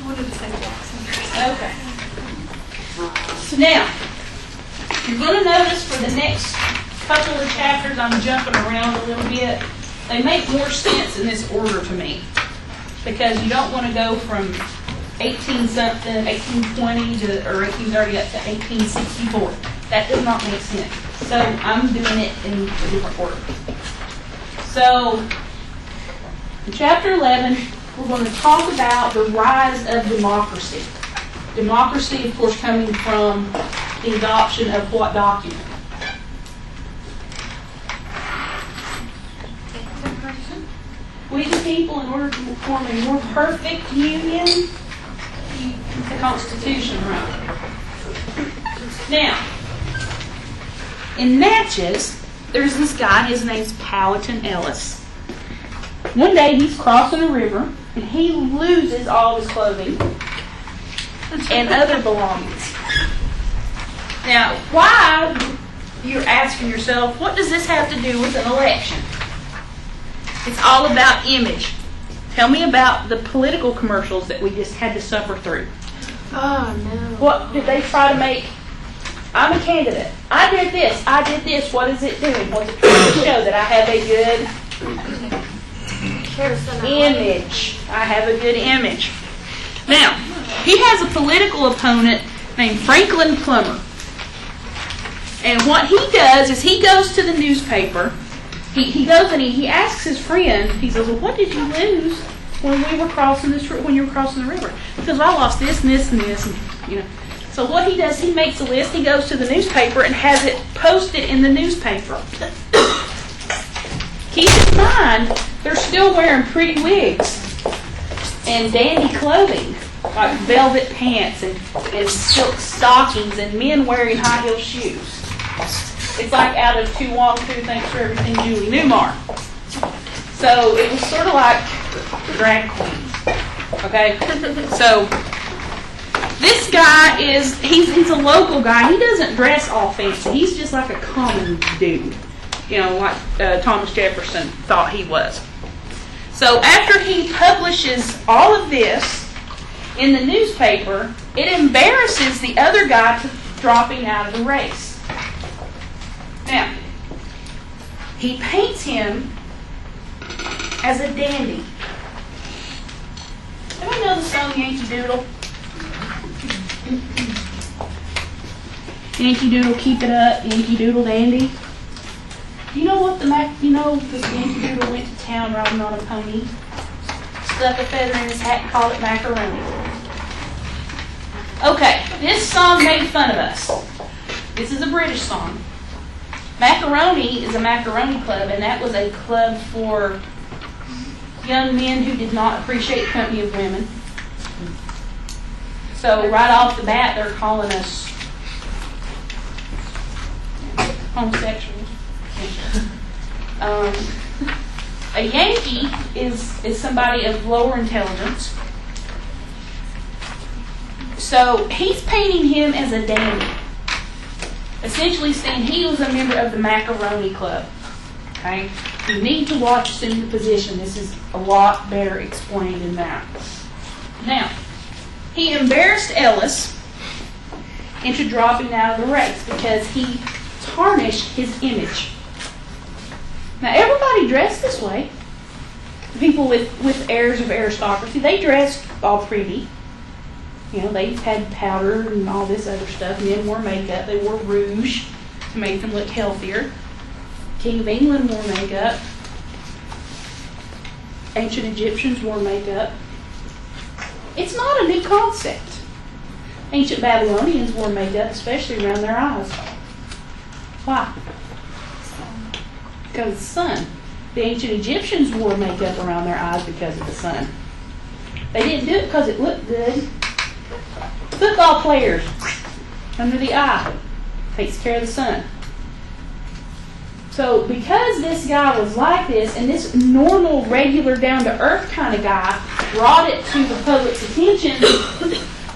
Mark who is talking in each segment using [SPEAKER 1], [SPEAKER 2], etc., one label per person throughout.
[SPEAKER 1] wanted to say Jackson.
[SPEAKER 2] Okay. So now, you're going to notice for the next couple of chapters, I'm jumping around a little bit. They make more sense in this order to me because you don't want to go from 18-something, 1820 or 1830 up to 1864. That does not make sense. So I'm doing it in a different order. So in chapter 11, we're going to talk about the rise of democracy. Democracy, of course, coming from the adoption of what document? We the people, in order to form a more perfect union, the Constitution, right? Now, in Natchez, there's this guy, his name's Powhatan Ellis. One day he's crossing a river and he loses all his clothing and other belongings. Now, why, you're asking yourself, what does this have to do with an election? It's all about image. Tell me about the political commercials that we just had to suffer through.
[SPEAKER 1] Oh, no.
[SPEAKER 2] What did they try to make? I'm a candidate. I did this. I did this. What is it doing? What's it trying to show? That I have a good image. I have a good image. Now, he has a political opponent named Franklin Plummer. And what he does is he goes to the newspaper. He goes and he asks his friend, he says, well, what did you lose when you were crossing the river? He says, I lost this and this and this. And, you know. So what he does, he makes a list, he goes to the newspaper and has it posted in the newspaper. Keep in mind, they're still wearing pretty wigs and dandy clothing, like velvet pants and silk stockings and men wearing high heel shoes. It's like out of Tu Wong Fu, Thanks for Everything, Julie Newmar. So it was sort of like drag queens. Okay? So this guy he's a local guy. He doesn't dress all fancy. He's just like a common dude. You know, like Thomas Jefferson thought he was. So after he publishes all of this in the newspaper, it embarrasses the other guy to dropping out of the race. Now, he paints him as a dandy. Everybody know the song Yankee Doodle? Yankee Doodle, keep it up, Yankee Doodle dandy. Do you know what the Yankee Doodle went to town riding on a pony, stuck a feather in his hat and called it macaroni. Okay, this song made fun of us. This is a British song. Macaroni is a macaroni club, and that was a club for young men who did not appreciate the company of women. So right off the bat, they're calling us homosexuals. A Yankee is somebody of lower intelligence. So he's painting him as a dandy. Essentially saying he was a member of the Macaroni Club. Okay? You need to watch Assume the Position. This is a lot better explained than that. Now, he embarrassed Ellis into dropping out of the race because he tarnished his image. Now, everybody dressed this way. People with airs of aristocracy, they dressed all pretty. You know, they had powder and all this other stuff. Men wore makeup. They wore rouge to make them look healthier. King of England wore makeup. Ancient Egyptians wore makeup. It's not a new concept. Ancient Babylonians wore makeup, especially around their eyes. Why? Because of the sun. The ancient Egyptians wore makeup around their eyes because of the sun. They didn't do it because it looked good. Football players, under the eye, takes care of the sun. So because this guy was like this, and this normal, regular, down-to-earth kind of guy brought it to the public's attention,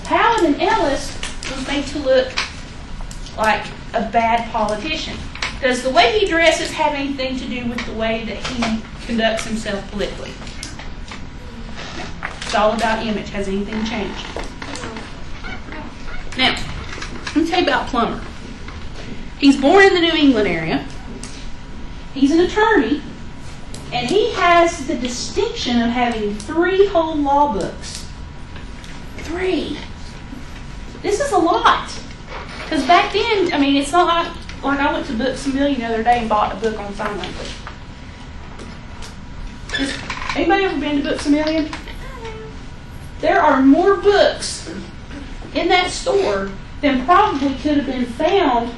[SPEAKER 2] Powhatan Ellis was made to look like a bad politician. Does the way he dresses have anything to do with the way that he conducts himself politically? No. It's all about image. Has anything changed? Now, let me tell you about Plummer. He's born in the New England area. He's an attorney, and he has the distinction of having 3 whole law books. 3. This is a lot. Because back then, I mean, it's not like I went to Books A Million the other day and bought a book on sign language. Anybody ever been to Books A Million? There are more books in that store than probably could have been found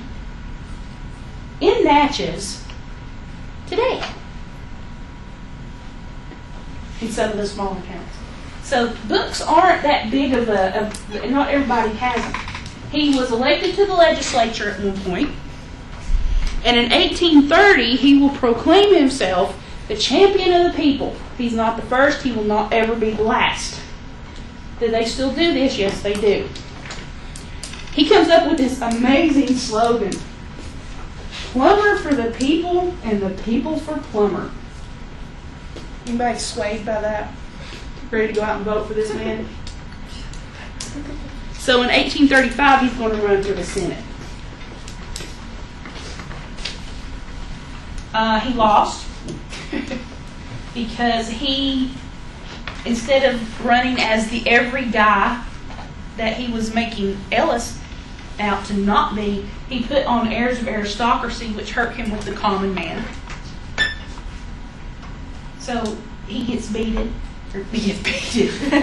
[SPEAKER 2] in Natchez today in some of the smaller towns. So books aren't that big of not everybody has them. He was elected to the legislature at one point, and in 1830 he will proclaim himself the champion of the people. If he's not the first, he will not ever be the last. Do they still do this? Yes, they do. He comes up with this amazing slogan: Plummer for the people and the people for Plummer. Anybody swayed by that? Ready to go out and vote for this man? So in 1835, he's going to run for the Senate. He lost because he, instead of running as the every guy that he was making Ellis out to not be, he put on airs of aristocracy, which hurt him with the common man. So he gets beaten. Or he gets beaten.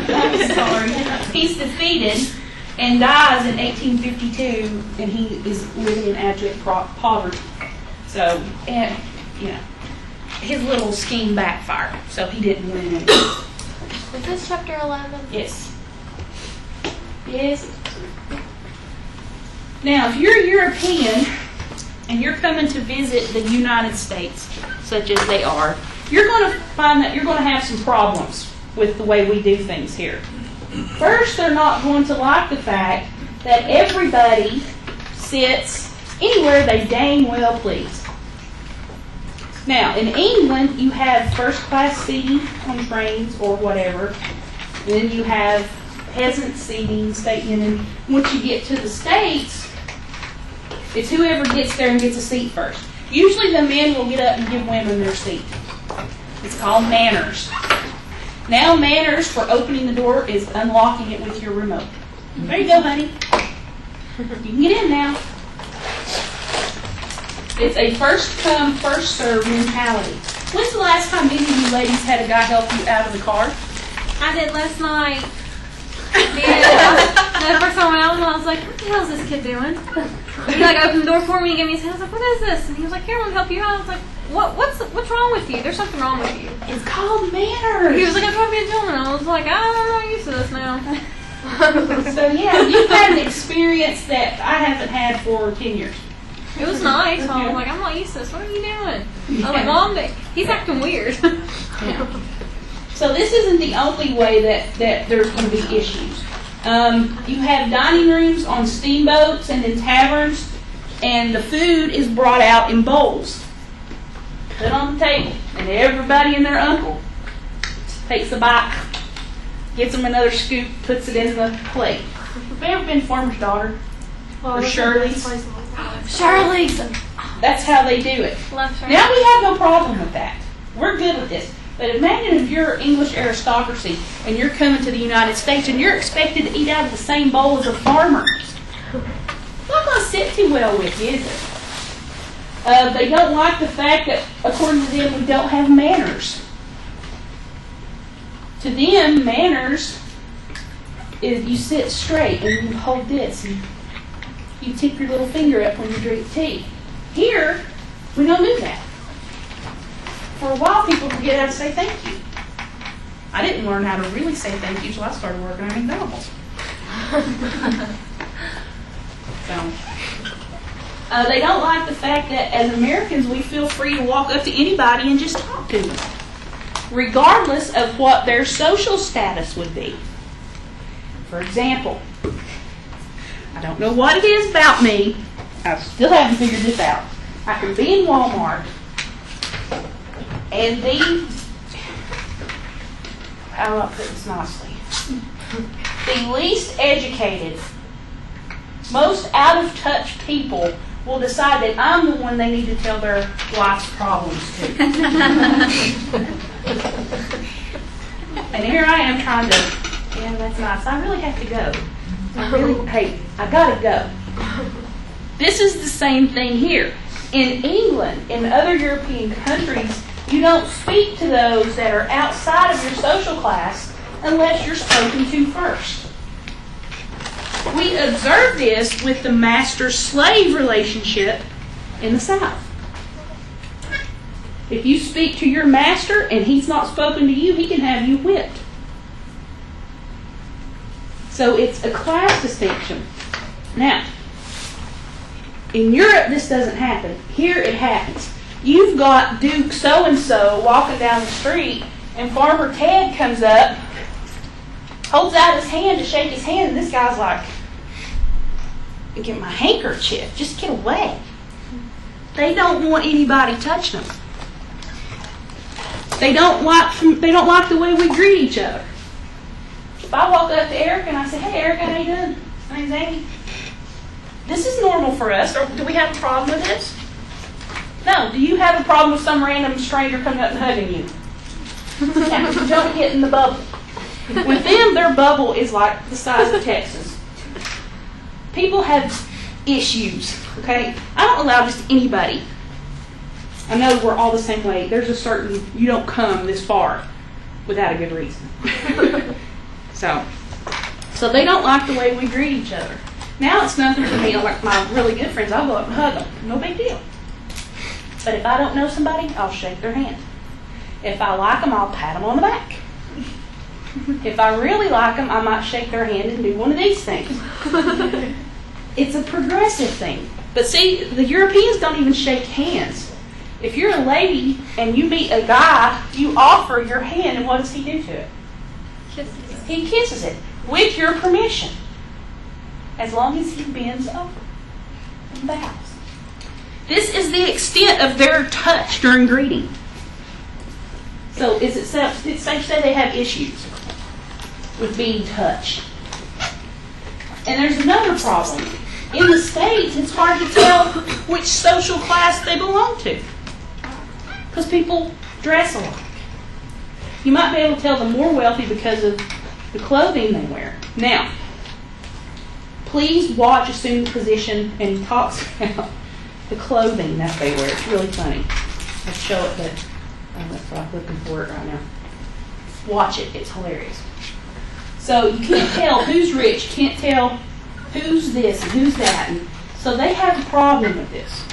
[SPEAKER 2] I'm sorry. He's defeated and dies in 1852, and he is living in abject poverty. So, and you know, his little scheme backfired, so he didn't win anything.
[SPEAKER 1] Is this chapter 11?
[SPEAKER 2] Yes. Yes. Now, if you're European and you're coming to visit the United States, such as they are, you're going to find that you're going to have some problems with the way we do things here. First, they're not going to like the fact that everybody sits anywhere they dang well please. Now, in England, you have first-class seating on trains or whatever, and then you have peasant seating, and then once you get to the States, it's whoever gets there and gets a seat first. Usually the men will get up and give women their seat. It's called manners. Now manners for opening the door is unlocking it with your remote. There you go, honey. You can get in now. It's a first come, first serve mentality. When's the last time any of you ladies had a guy help you out of the car?
[SPEAKER 3] I did last night. The first time I was like, what the hell is this kid doing? He like opened the door for me and gave me his hand. I was like, what is this? And he was like, here, I'm going to help you out. I was like, what's wrong with you? There's something wrong with you.
[SPEAKER 2] It's called manners.
[SPEAKER 3] He was like, I'm trying to be a gentleman. I was like, I'm not used to this now.
[SPEAKER 2] So yeah, you've had an experience that I haven't had for 10 years.
[SPEAKER 3] It was nice. I was like, I'm not used to this. What are you doing? I was like, Mom, he's acting weird.
[SPEAKER 2] Yeah. So this isn't the only way that there's going to be issues. You have dining rooms on steamboats and in taverns, and the food is brought out in bowls, put on the table, and everybody and their uncle takes a bite, gets them another scoop, puts it in the plate. Have you ever been Farmer's Daughter? Or Shirley's?
[SPEAKER 3] Shirley's.
[SPEAKER 2] That's how they do it.
[SPEAKER 3] Love Shirley.
[SPEAKER 2] Now we have no problem with that. We're good with this. But imagine if you're English aristocracy and you're coming to the United States and you're expected to eat out of the same bowl as a farmer. It's not going to sit too well with you, is it? They don't like the fact that, according to them, we don't have manners. To them, manners is you sit straight and you hold this and you tip your little finger up when you drink tea. Here, we don't do that. For a while, people forget how to say thank you. I didn't learn how to really say thank you until I started working at McDonald's. So, they don't like the fact that as Americans, we feel free to walk up to anybody and just talk to them, regardless of what their social status would be. For example, I don't know what it is about me. I still haven't figured this out. I can be in Walmart and be how do I put this nicely? The least educated, most out of touch people will decide that I'm the one they need to tell their life's problems to. And here I am trying to, yeah, that's nice. I really have to go. I gotta go. This is the same thing here. In England, in other European countries, you don't speak to those that are outside of your social class unless you're spoken to first. We observe this with the master-slave relationship in the South. If you speak to your master and he's not spoken to you, he can have you whipped. So it's a class distinction. Now, in Europe, this doesn't happen. Here, it happens. You've got Duke so-and-so walking down the street, and Farmer Ted comes up, holds out his hand to shake his hand, and this guy's like, get my handkerchief, just get away. They don't want anybody touching them. They don't like the way we greet each other. If I walk up to Erica and I say, "Hey Erica, how you doing? My name's Amy." This is normal for us. Or do we have a problem with this? No. Do you have a problem with some random stranger coming up and hugging you? Now, don't get in the bubble. With them, their bubble is like the size of Texas. People have issues, okay? I don't allow just anybody. I know we're all the same way. There's a certain, you don't come this far without a good reason. So they don't like the way we greet each other. Now it's nothing for me. Like my really good friends, I'll go up and hug them. No big deal. But if I don't know somebody, I'll shake their hand. If I like them, I'll pat them on the back. If I really like them, I might shake their hand and do one of these things. It's a progressive thing. But see, the Europeans don't even shake hands. If you're a lady and you meet a guy, you offer your hand, and what does he do to it?
[SPEAKER 3] Kisses.
[SPEAKER 2] He kisses it with your permission, as long as he bends over and bows. This is the extent of their touch during greeting. So it's safe to say they have issues with being touched. And there's another problem. In the States, it's hard to tell which social class they belong to, because people dress alike. You might be able to tell the more wealthy because of the clothing they wear. Now, please watch Assumed Position, and he talks about the clothing that they wear. It's really funny. I'll show it, but that's why I'm looking for it right now. Watch it. It's hilarious. So you can't tell who's rich, can't tell who's this and who's that. And so they have a problem with this.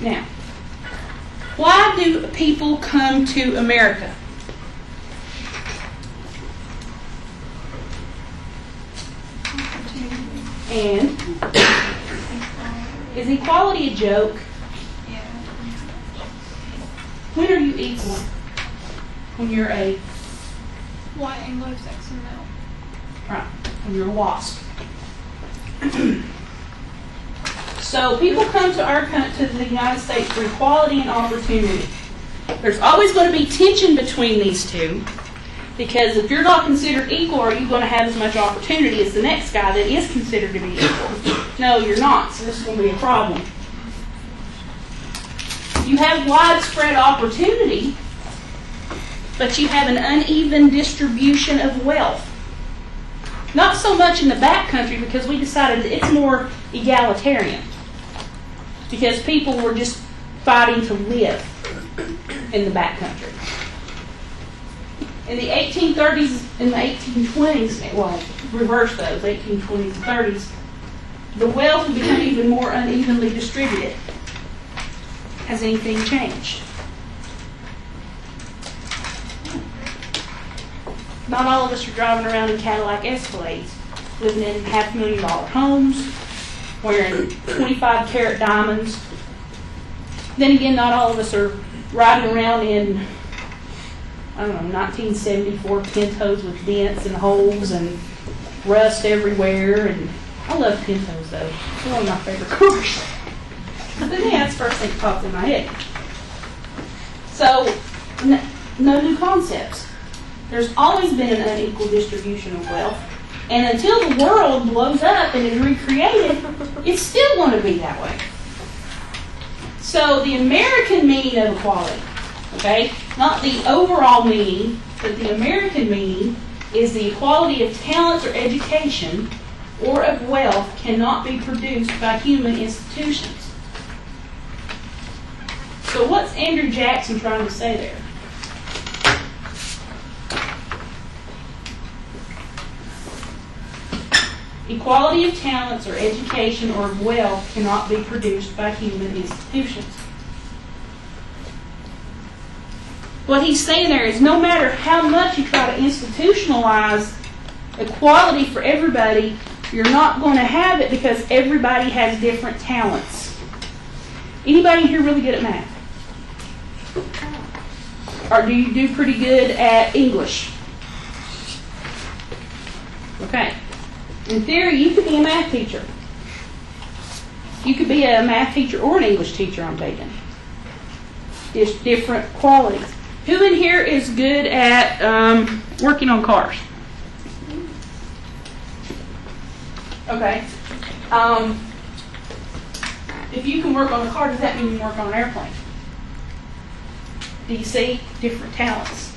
[SPEAKER 2] Now, why do people come to America? And is equality a joke?
[SPEAKER 1] Yeah.
[SPEAKER 2] When are you equal? When you're a
[SPEAKER 1] White Anglo-Saxon male.
[SPEAKER 2] right, when you're a wasp. So people come to our country, to the United States, for equality and opportunity. There's always going to be tension between these two, because if you're not considered equal, are you going to have as much opportunity as the next guy that is considered to be equal? No, you're not. So this is going to be a problem. You have widespread opportunity, but you have an uneven distribution of wealth. Not so much in the backcountry, because we decided that it's more egalitarian. Because people were just fighting to live in the backcountry. In the 1830s and the 1820s, well, reverse those, 1820s and 30s, the wealth would become even more unevenly distributed. Has anything changed? Not all of us are driving around in Cadillac Escalades, living in $500,000 homes, wearing 25-carat diamonds. Then again, not all of us are riding around in, 1974 Pintos with dents and holes and rust everywhere. And I love Pintos, though. They're one of my favorite cars. But yeah, that's the first thing that popped in my head. So no new concepts. There's always been an unequal distribution of wealth. And until the world blows up and is recreated, it's still going to be that way. So the American meaning of equality, okay, not the overall meaning, but the American meaning is the equality of talents or education or of wealth cannot be produced by human institutions. So what's Andrew Jackson trying to say there? Equality of talents or education or of wealth cannot be produced by human institutions. What he's saying there is no matter how much you try to institutionalize equality for everybody, you're not going to have it because everybody has different talents. Anybody here really good at math? Or do you do pretty good at English? Okay. In theory, you could be a math teacher. You could be a math teacher or an English teacher, I'm taking. It's different qualities. Who in here is good at working on cars? Okay. If you can work on a car, does that mean you can work on an airplane? Do you see? Different talents.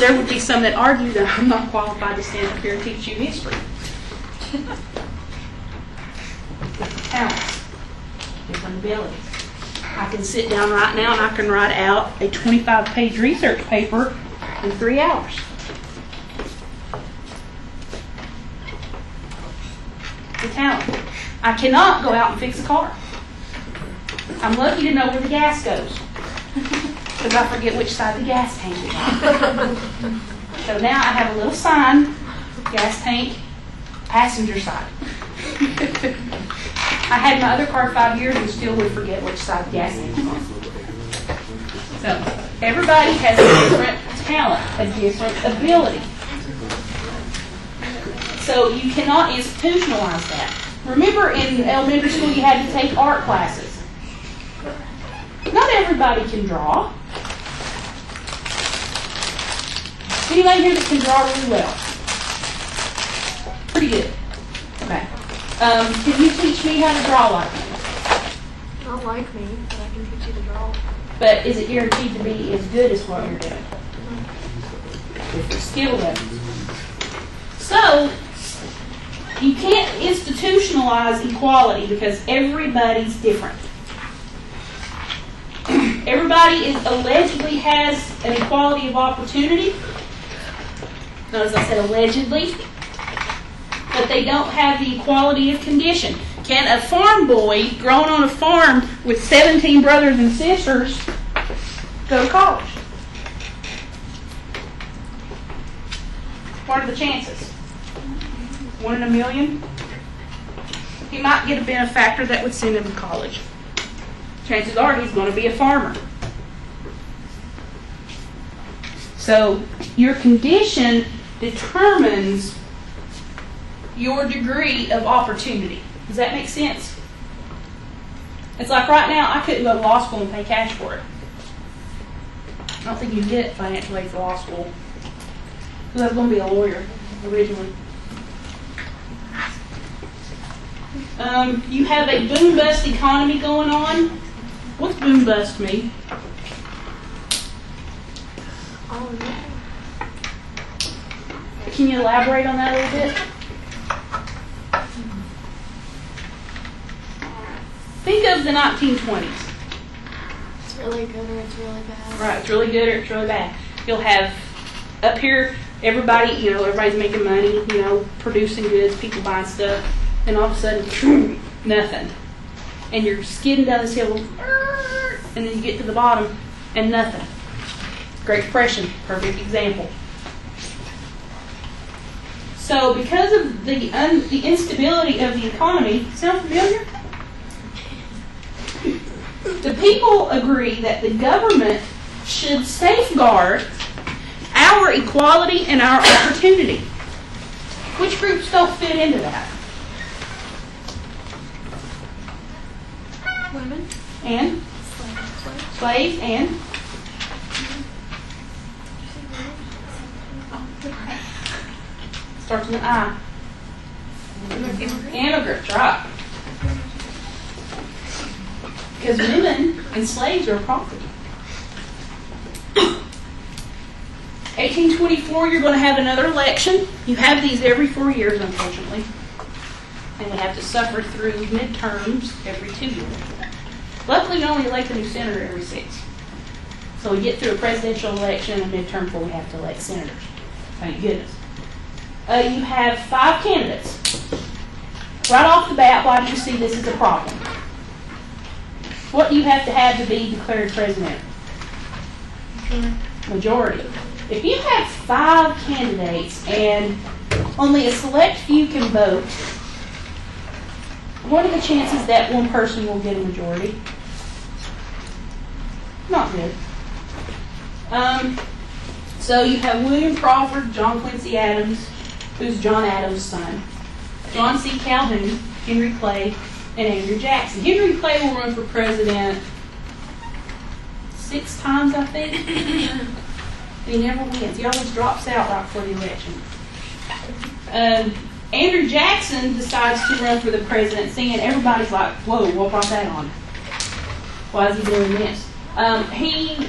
[SPEAKER 2] There would be some that argue that I'm not qualified to stand up here and teach you history. Different talents, different abilities. I can sit down right now and I can write out a 25-page research paper in 3 hours. The talent. I cannot go out and fix a car. I'm lucky to know where the gas goes. Because I forget which side the gas tank is on. So now I have a little sign, gas tank, passenger side. I had my other car 5 years and still would forget which side the gas tank is on. So everybody has a different talent, a different ability. So you cannot institutionalize that. Remember in elementary school you had to take art classes. Not everybody can draw. Anybody here that can draw really well? Pretty good. Okay. Can you teach me how to draw like me?
[SPEAKER 4] Not like me, but I can teach you to draw.
[SPEAKER 2] But is it guaranteed to be as good as what you're doing? Different skill levels. So, you can't institutionalize equality because everybody's different. Everybody allegedly has an equality of opportunity. Notice I said allegedly. But they don't have the equality of condition. Can a farm boy grown on a farm with 17 brothers and sisters go to college? What are the chances? 1 in a million? He might get a benefactor that would send him to college. Chances are he's going to be a farmer. So your condition determines your degree of opportunity. Does that make sense? It's like right now, I couldn't go to law school and pay cash for it. I don't think you can get financial aid for law school. Because I was going to be a lawyer originally. You have a boom-bust economy going on. What's boom-bust mean?
[SPEAKER 4] Oh, yeah.
[SPEAKER 2] Can you elaborate on that a little bit? Think of the 1920s.
[SPEAKER 4] It's really good or it's really bad.
[SPEAKER 2] Right, it's really good or it's really bad. You'll have up here, everybody, everybody's making money, producing goods, people buying stuff, and all of a sudden, nothing. And you're skidding down this hill, and then you get to the bottom, and nothing. Great Depression, perfect example. So because of the instability of the economy, sound familiar? The people agree that the government should safeguard our equality and our opportunity. Which groups don't fit into that?
[SPEAKER 4] Women?
[SPEAKER 2] And? Slaves and starts with an I. Immigrants, right? Because women and slaves are property. 1824, you're going to have another election. You have these every 4 years, unfortunately. And we have to suffer through midterms every 2 years. Luckily, we only elect a new senator every 6. So we get through a presidential election and a midterm before we have to elect senators. Thank goodness. You have 5 candidates. Right off the bat, why do you see this as a problem? What do you have to be declared president? Majority. If you have 5 candidates and only a select few can vote, what are the chances that one person will get a majority? Not good. So you have William Crawford, John Quincy Adams, who's John Adams' son, John C. Calhoun, Henry Clay, and Andrew Jackson. Henry Clay will run for president 6 times, I think. He never wins. He always drops out right before the election. Andrew Jackson decides to run for the presidency, and everybody's like, whoa, what brought that on? Why is he doing this? He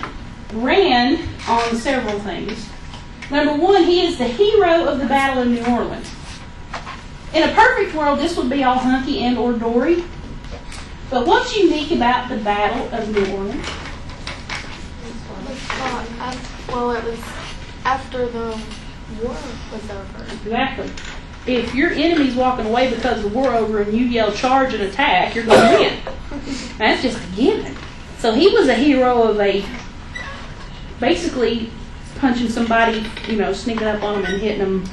[SPEAKER 2] ran on several things. Number 1, he is the hero of the Battle of New Orleans. In a perfect world, this would be all hunky and or dory. But what's unique about the Battle of New Orleans?
[SPEAKER 4] Well, it was after the war was over.
[SPEAKER 2] Exactly. If your enemy's walking away because the war over and you yell charge and attack, you're going to win. That's just a given. So he was a hero of basically punching somebody, sneaking up on them and hitting them.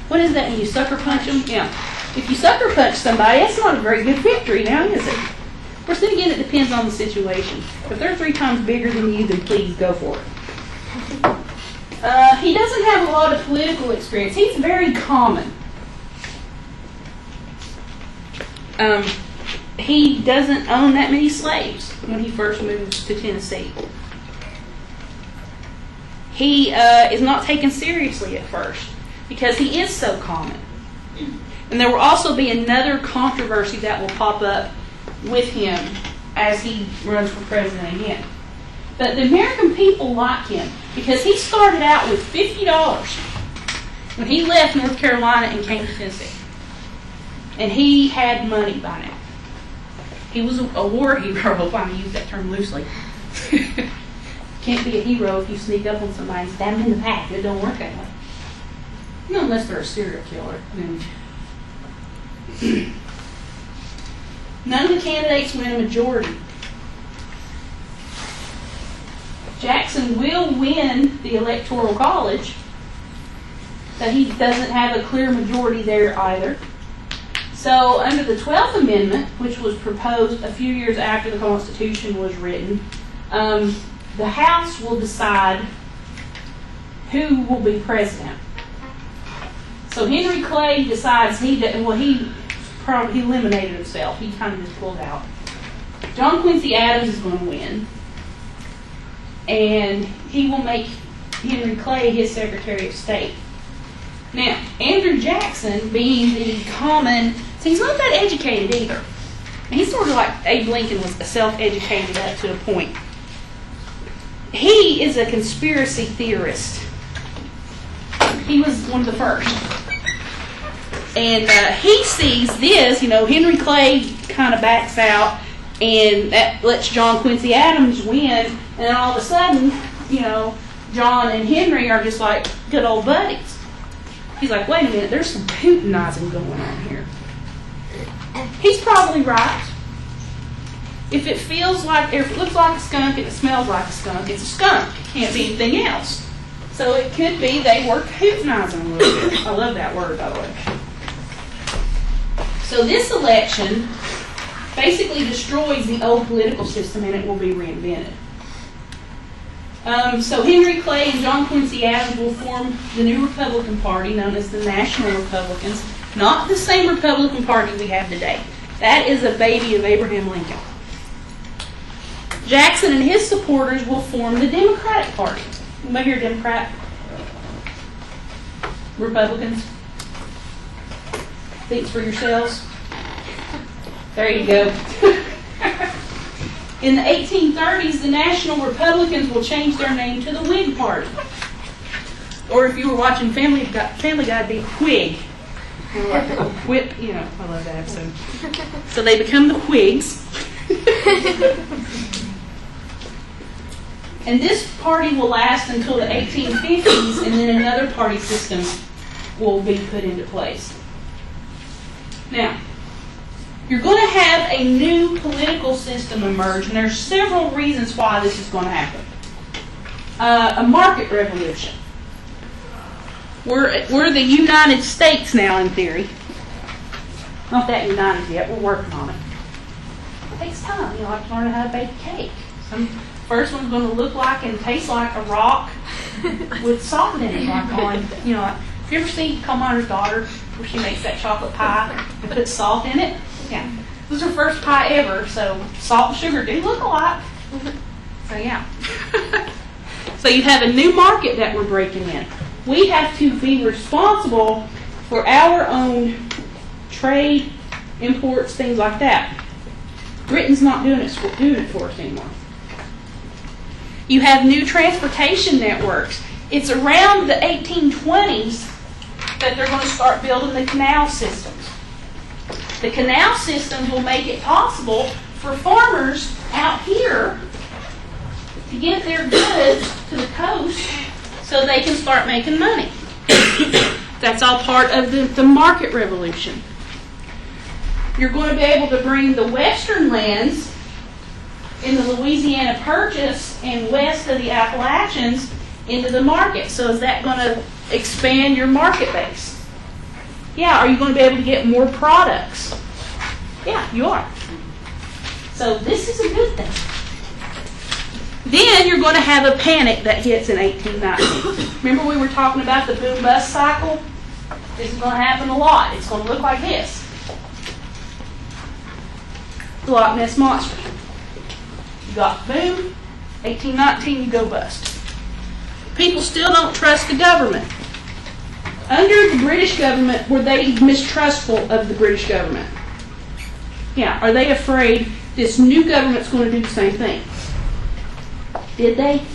[SPEAKER 2] What is that when you sucker punch them? Yeah. If you sucker punch somebody, that's not a very good victory now, is it? Of course, then again, it depends on the situation. If they're 3 times bigger than you, then please go for it. He doesn't have a lot of political experience. He's very common. He doesn't own that many slaves when he first moves to Tennessee. He is not taken seriously at first because he is so common. And there will also be another controversy that will pop up with him as he runs for president again. But the American people like him because he started out with $50 when he left North Carolina and came to Tennessee. And he had money by now. He was a war hero, if I use that term loosely. Can't be a hero if you sneak up on somebody and stab them in the back. It don't work that way. Unless they're a serial killer. None of the candidates win a majority. Jackson will win the Electoral College, but he doesn't have a clear majority there either. So under the 12th Amendment, which was proposed a few years after the Constitution was written, the House will decide who will be president. So Henry Clay decides he eliminated himself. He kind of just pulled out. John Quincy Adams is going to win. And he will make Henry Clay his Secretary of State. Now, Andrew Jackson, being the common, so he's not that educated either. He's sort of like Abe Lincoln was self-educated up to a point. He is a conspiracy theorist. He was one of the first. And he sees this, Henry Clay kind of backs out, and that lets John Quincy Adams win, and then all of a sudden, John and Henry are just like good old buddies. He's like, wait a minute, there's some Putinizing going on here. He's probably right. If it feels like, if it looks like a skunk and it smells like a skunk, it's a skunk. It can't be anything else. So it could be they were Putinizing a little bit. I love that word, by the way. So this election basically destroys the old political system and it will be reinvented. So Henry Clay and John Quincy Adams will form the new Republican Party known as the National Republicans, not the same Republican Party we have today. That is a baby of Abraham Lincoln. Jackson and his supporters will form the Democratic Party. Maybe you're a Democrat? Republicans? Think for yourselves? There you go. In the 1830s, the National Republicans will change their name to the Whig Party. Or if you were watching Family Guy, it'd be Whig. Whip, you know, I love that episode. So they become the Whigs. And this party will last until the 1850s, and then another party system will be put into place. Now, you're going to have a new political system emerge, and there's several reasons why this is going to happen. A market revolution. We're the United States now, in theory. Not that united yet. We're working on it. It takes time. You know, I have to learn how to bake a cake. First one's going to look like and taste like a rock with salt in it. Like on, you know, have you ever seen Coal Miner's Daughter, where she makes that chocolate pie and puts salt in it? Yeah. This is her first pie ever, so salt and sugar do look alike. So, yeah. So you have a new market that we're breaking in. We have to be responsible for our own trade, imports, things like that. Britain's not doing it for us anymore. You have new transportation networks. It's around the 1820s that they're going to start building the canal systems. The canal systems will make it possible for farmers out here to get their goods to the coast so they can start making money. That's all part of the market revolution. You're going to be able to bring the western lands in the Louisiana Purchase and west of the Appalachians into the market. So is that going to expand your market base? Yeah. Are you going to be able to get more products? Yeah, you are. So this is a good thing. Then you're going to have a panic that hits in 1890. Remember we were talking about the boom-bust cycle? This is going to happen a lot. It's going to look like this. The Loch Ness Monster. You got boom, 1819 you go bust. People still don't trust the government. Under the British government, were they mistrustful of the British government? Yeah, are they afraid this new government's going to do the same thing? Did they?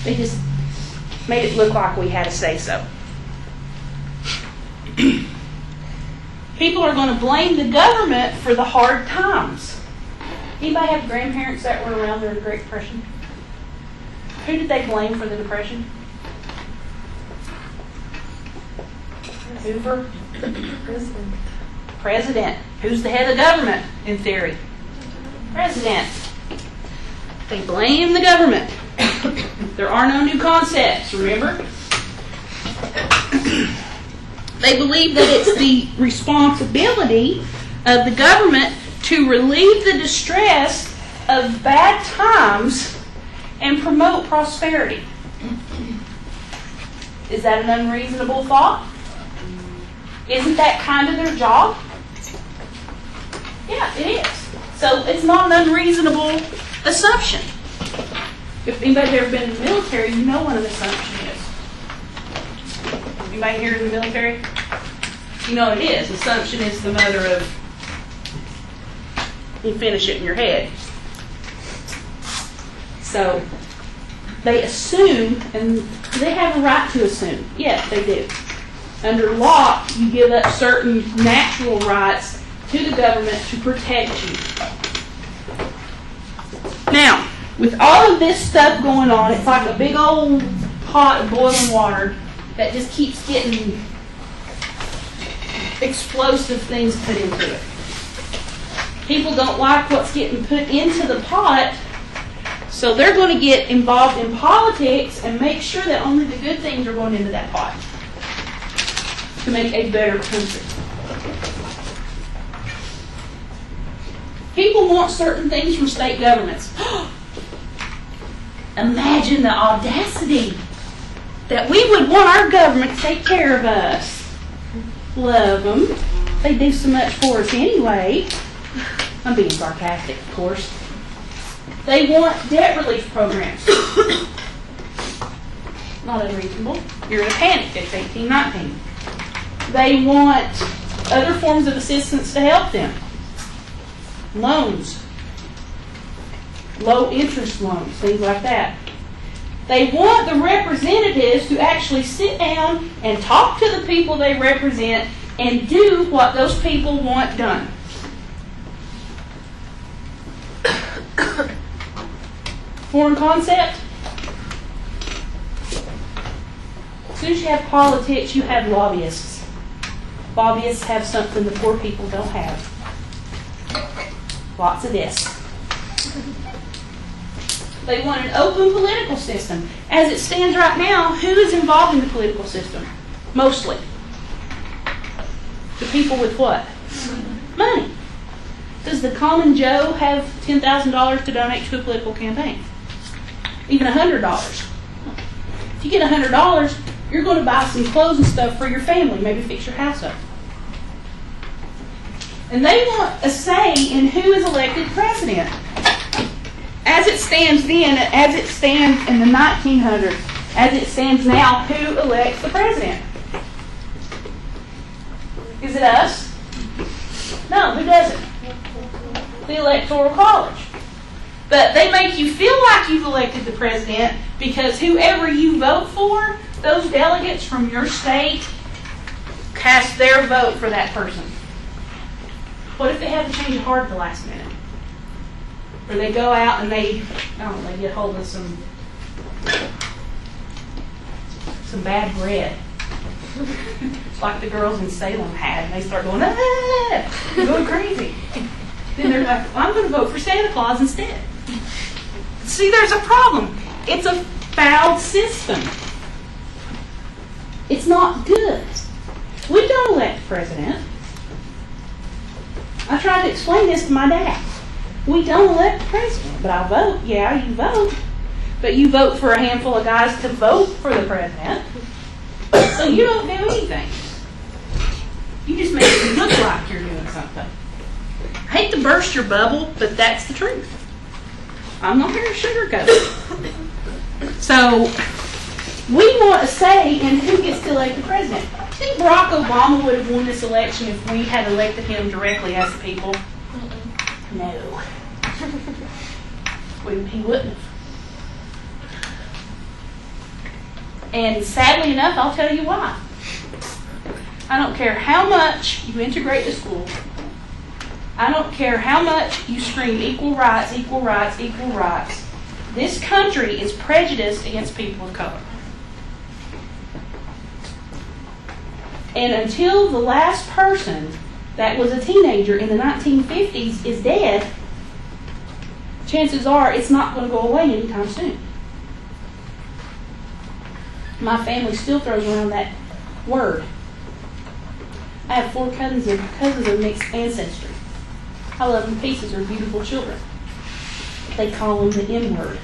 [SPEAKER 2] They just made it look like we had to say so. People are going to blame the government for the hard times. Anybody have grandparents that were around during the Great Depression? Who did they blame for the Depression? Hoover? President. Who's the head of the government, in theory? President. They blame the government. There are no new concepts, remember? They believe that it's the responsibility of the government to relieve the distress of bad times and promote prosperity. Is that an unreasonable thought? Isn't that kind of their job? Yeah, it is. So it's not an unreasonable assumption. If anybody's ever been in the military, you know what an assumption is. Anybody here in the military? You know what it is. Assumption is the mother of... You finish it in your head. So, they assume, and they have a right to assume. Yes, they do. Under law, you give up certain natural rights to the government to protect you. Now, with all of this stuff going on, it's like a big old pot of boiling water that just keeps getting explosive things put into it. People don't like what's getting put into the pot, so they're going to get involved in politics and make sure that only the good things are going into that pot to make a better country. People want certain things from state governments. Imagine the audacity that we would want our government to take care of us. Love them. They do so much for us anyway. I'm being sarcastic, of course. They want debt relief programs. Not unreasonable. You're in a panic. It's 1819. They want other forms of assistance to help them. Loans. Low interest loans, things like that. They want the representatives to actually sit down and talk to the people they represent and do what those people want done. Foreign concept? As soon as you have politics, you have lobbyists. Lobbyists have something the poor people don't have. Lots of this. They want an open political system. As it stands right now, who is involved in the political system? Mostly. The people with what? Money. Does the common Joe have $10,000 to donate to a political campaign? Even $100. If you get $100, you're going to buy some clothes and stuff for your family, maybe fix your house up. And they want a say in who is elected president. As it stands then, as it stands in the 1900s, as it stands now, who elects the president? Is it us? No, who doesn't? The Electoral College. But they make you feel like you've elected the president because whoever you vote for, those delegates from your state cast their vote for that person. What if they have to change of heart at the last minute? Or they go out and they get hold of some bad bread. Like the girls in Salem had, and they start going, going crazy. Then they're like, well, I'm going to vote for Santa Claus instead. See, there's a problem. It's a foul system. It's not good. We don't elect the president. I tried to explain this to my dad. We don't elect the president, but I vote. Yeah, you vote. But you vote for a handful of guys to vote for the president. So you don't do anything. You just make it look like you're doing something. I hate to burst your bubble, but that's the truth. I'm not here to sugarcoat it. So we want a say in who gets to elect the president. I think Barack Obama would have won this election if we had elected him directly as the people. No. He wouldn't have. And sadly enough, I'll tell you why. I don't care how much you integrate the school. I don't care how much you scream equal rights, equal rights, equal rights. This country is prejudiced against people of color. And until the last person that was a teenager in the 1950s is dead, chances are it's not going to go away anytime soon. My family still throws around that word. I have 4 cousins of mixed ancestry. I love them to pieces. They're beautiful children. They call them the N word.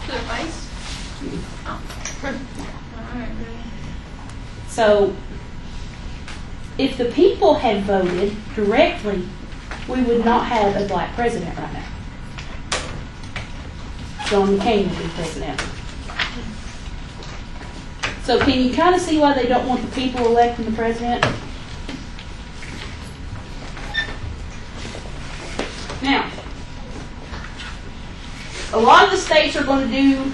[SPEAKER 1] To the face? Oh.
[SPEAKER 2] So, if the people had voted directly, we would not have a black president right now. John McCain would be president. So can you kind of see why they don't want the people electing the president? Now, a lot of the states are going to do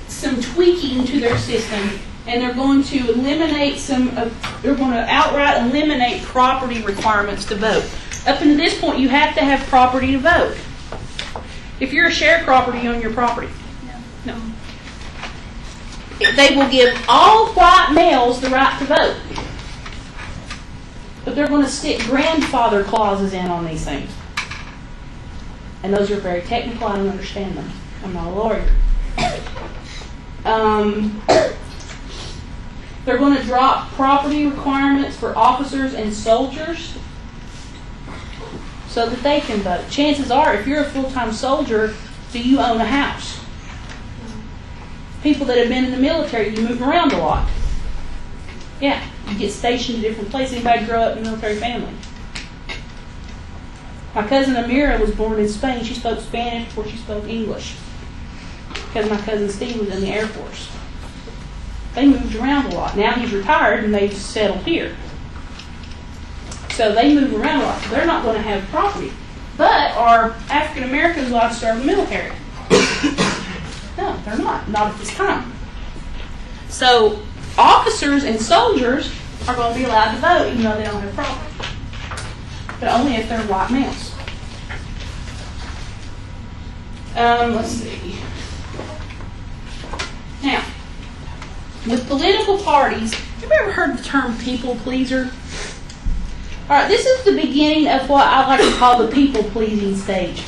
[SPEAKER 2] some tweaking to their system, and they're going to eliminate they're going to outright eliminate property requirements to vote. Up until this point, you have to have property to vote. If you're a sharecropper, you own your property. No. They will give all white males the right to vote. But they're going to stick grandfather clauses in on these things. And those are very technical. I don't understand them. I'm not a lawyer. They're going to drop property requirements for officers and soldiers so that they can vote. Chances are, if you're a full-time soldier, do you own a house? People that have been in the military, you move around a lot. Yeah, you get stationed in different places. Anybody grow up in a military family? My cousin Amira was born in Spain. She spoke Spanish before she spoke English. Because my cousin Steve was in the Air Force. They moved around a lot. Now he's retired and they've settled here. So they move around a lot. So they're not going to have property. But are African Americans allowed to serve in the military? No, they're not. Not at this time. So officers and soldiers are going to be allowed to vote even though they don't have property. But only if they're white males. Let's see. Now, with political parties, have you ever heard the term people pleaser? All right, this is the beginning of what I like to call the people-pleasing stage.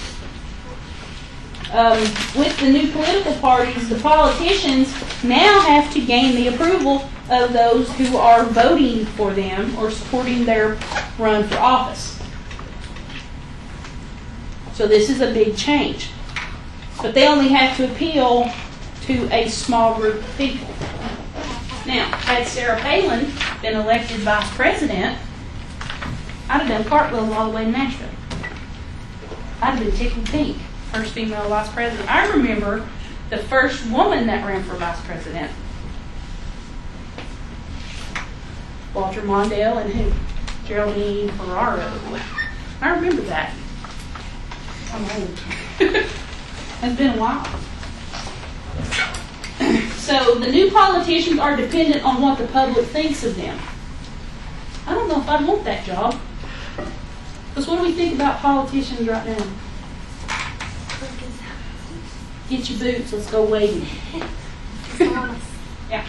[SPEAKER 2] With the new political parties, the politicians now have to gain the approval of those who are voting for them or supporting their run for office. So this is a big change. But they only have to appeal to a small group of people. Now, had Sarah Palin been elected vice president, I'd have done cartwheels all the way to Nashville. I'd have been tickled pink. First female vice president. I remember the first woman that ran for vice president. Walter Mondale and who? Geraldine Ferraro. I remember that. I'm old. It's been a while. So the new politicians are dependent on what the public thinks of them. I don't know if I'd want that job. Because what do we think about politicians right now? Get your boots, let's go waiting. Yeah.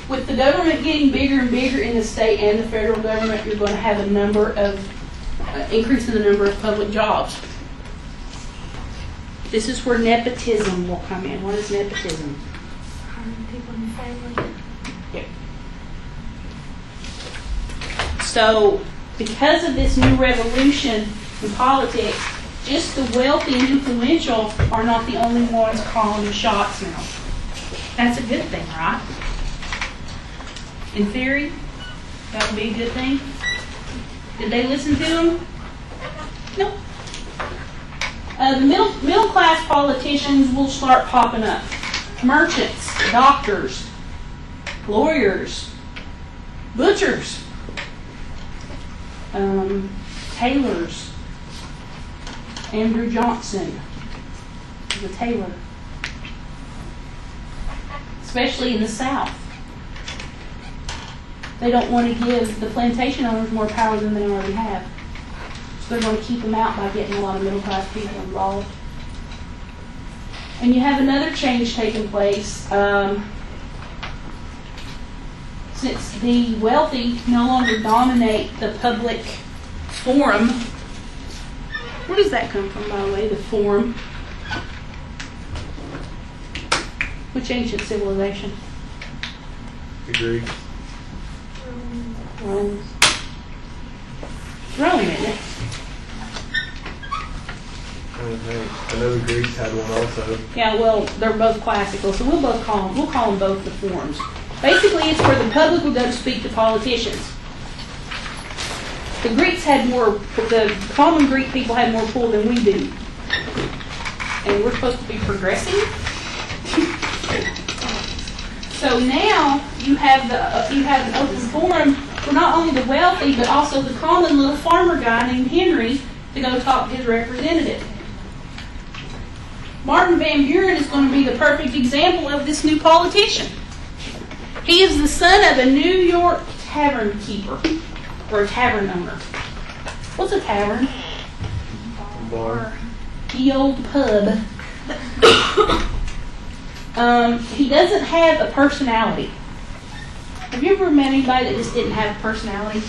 [SPEAKER 2] With the government getting bigger and bigger in the state and the federal government, you're going to have a number of, increase in the number of public jobs. This is where nepotism will come in. What is nepotism?
[SPEAKER 4] Hiring people in the family.
[SPEAKER 2] Yeah. So, because of this new revolution in politics, just the wealthy and influential are not the only ones calling the shots now. That's a good thing, right? In theory, that would be a good thing. Did they listen to them? No. The middle class politicians will start popping up. Merchants, doctors, lawyers, butchers, tailors. Andrew Johnson is a tailor, especially in the South. They don't want to give the plantation owners more power than they already have. So they're going to keep them out by getting a lot of middle class people involved. And you have another change taking place. Since the wealthy no longer dominate the public forum. Where does that come from, by the way, the forum? Which ancient civilization?
[SPEAKER 5] The Greeks.
[SPEAKER 2] Rome. Rome, isn't it?
[SPEAKER 5] I know the Greeks had one also.
[SPEAKER 2] Yeah, well, they're both classical, so we'll call them both the forums. Basically, it's where the public will go to speak to politicians. The Greeks had more, the common Greek people had more pull than we do. And we're supposed to be progressive? So now you have an open forum for not only the wealthy, but also the common little farmer guy named Henry to go talk to his representative. Martin Van Buren is going to be the perfect example of this new politician. He is the son of a New York tavern keeper, or a tavern owner. What's a tavern?
[SPEAKER 5] Bar.
[SPEAKER 2] The old pub. He doesn't have a personality. Have you ever met anybody that just didn't have a personality?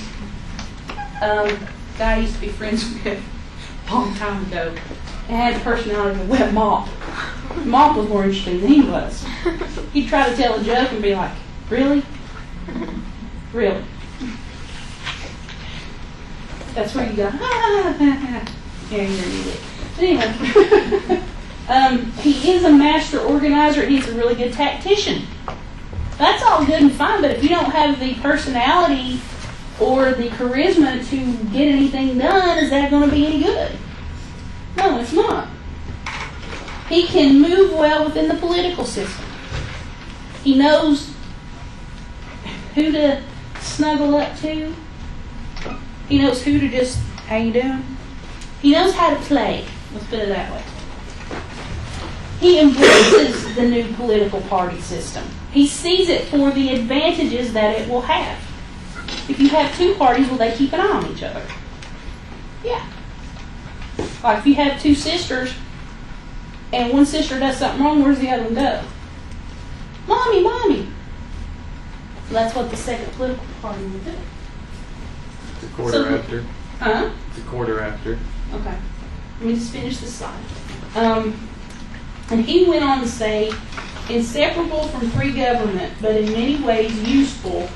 [SPEAKER 2] Guy I used to be friends with a long time ago. And had the personality of a wet mop. Mop was more interesting than he was. He'd try to tell a joke and be like, really? Really? That's where you go, yeah, you're an idiot. But anyway, he is a master organizer and he's a really good tactician. That's all good and fine, but if you don't have the personality or the charisma to get anything done, is that going to be any good? No, it's not. He can move well within the political system. He knows who to snuggle up to. He knows who to just, how you doing? He knows how to play. Let's put it that way. He embraces the new political party system. He sees it for the advantages that it will have. If you have two parties, will they keep an eye on each other? Yeah. Like if you have two sisters and one sister does something wrong, where's the other one go? Mommy, mommy. So that's what the second political party will do.
[SPEAKER 5] It's a quarter
[SPEAKER 2] So-
[SPEAKER 5] after.
[SPEAKER 2] Huh?
[SPEAKER 5] It's a quarter after.
[SPEAKER 2] Okay. Let me just finish this slide. And he went on to say, inseparable from free government, but in many ways useful,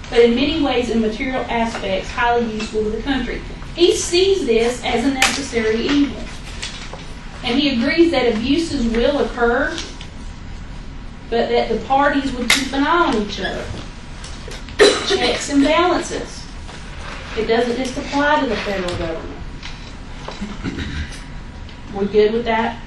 [SPEAKER 2] but in many ways in material aspects highly useful to the country. He sees this as a necessary evil. And he agrees that abuses will occur, but that the parties would keep an eye on each other. Checks and balances. It doesn't just apply to the federal government. We good with that?